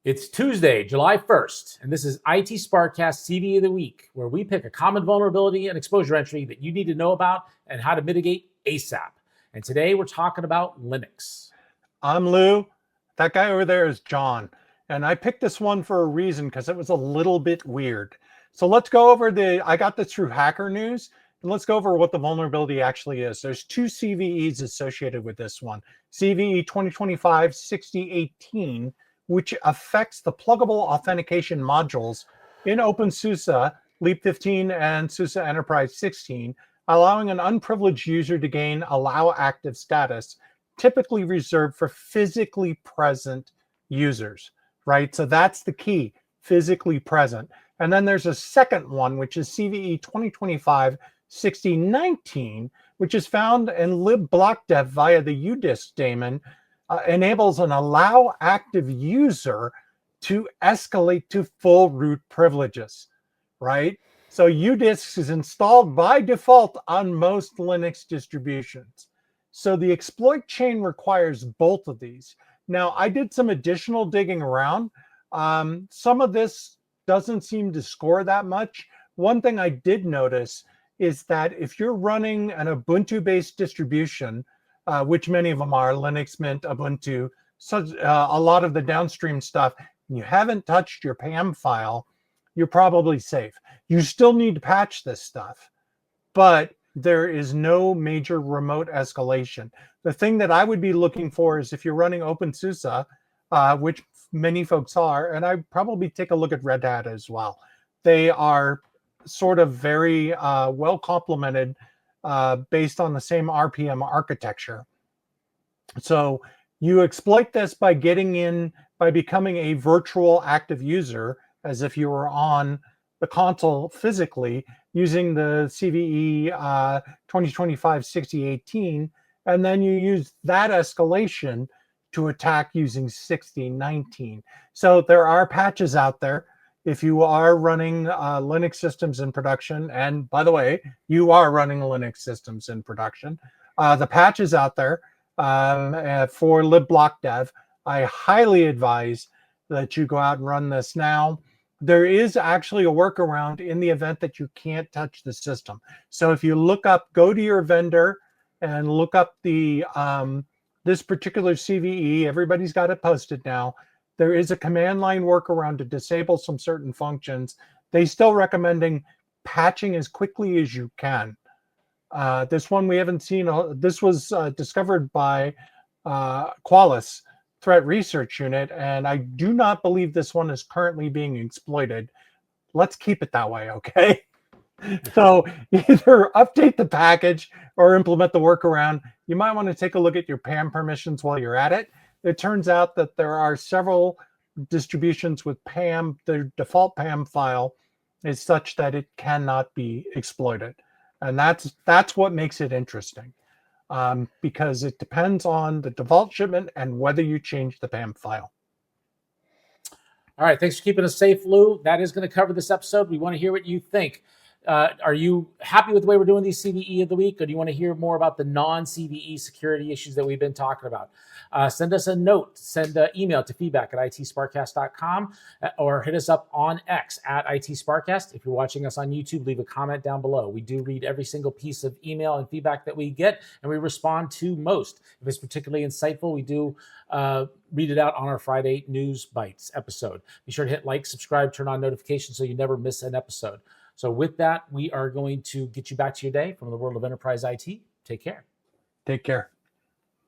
It's Tuesday, July 1st, and this is IT SPARC Cast CVE of the Week, where we pick a common vulnerability and exposure entry that you need to know about and how to mitigate ASAP. And today we're talking about Linux. I'm Lou. That guy over there is John. And I picked this one for a reason because it was a little bit weird. So let's go over I got this through Hacker News, and let's go over what the vulnerability actually is. There's two CVEs associated with this one. CVE 2025-6018, which affects the pluggable authentication modules in openSUSE, Leap 15, and SUSE Enterprise 16, allowing an unprivileged user to gain allow active status, typically reserved for physically present users, right? So that's the key, physically present. And then there's a second one, which is CVE 2025-6019, which is found in libblockdev via the UDISC daemon, enables an allow active user to escalate to full root privileges, right? So UDISC is installed by default on most Linux distributions. So the exploit chain requires both of these. Now, I did some additional digging around. Some of this doesn't seem to score that much. One thing I did notice is that if you're running an Ubuntu-based distribution, which many of them are, Linux, Mint, Ubuntu, a lot of the downstream stuff, and you haven't touched your PAM file, you're probably safe. You still need to patch this stuff, but there is no major remote escalation. The thing that I would be looking for is if you're running openSUSE, which many folks are, and I probably take a look at Red Hat as well. They are sort of very well complemented based on the same RPM architecture. So you exploit this by becoming a virtual active user, as if you were on the console physically, using the CVE 2025-6018, and then you use that escalation to attack using 6019. So there are patches out there. If you are running Linux systems in production, and by the way, you are running Linux systems in production, the patches out there for libblockdev, I highly advise that you go out and run this now. There is actually a workaround in the event that you can't touch the system. So if you go to your vendor and look up the this particular CVE, everybody's got it posted now. There is a command line workaround to disable some certain functions. They still recommending patching as quickly as you can. This one we haven't seen. This was discovered by Qualys Threat Research Unit, and I do not believe this one is currently being exploited. Let's keep it that way, okay? So either update the package or implement the workaround. You might want to take a look at your PAM permissions while you're at it. It turns out that there are several distributions with PAM. Their default PAM file is such that it cannot be exploited. And that's what makes it interesting, because it depends on the default shipment and whether you change the PAM file. All right, thanks for keeping us safe, Lou. That is going to cover this episode. We want to hear what you think. Are you happy with the way we're doing these CVE of the week, or do you want to hear more about the non-CVE security issues that we've been talking about? Send us a note, send an email to feedback@itsparkcast.com, or hit us up on X @ITSparkcast. If you're watching us on YouTube, leave a comment down below. We do read every single piece of email and feedback that we get, and we respond to most. If it's particularly insightful, we do read it out on our Friday News Bites episode. Be sure to hit like, subscribe, turn on notifications so you never miss an episode. So with that, we are going to get you back to your day from the world of enterprise IT. Take care. Take care.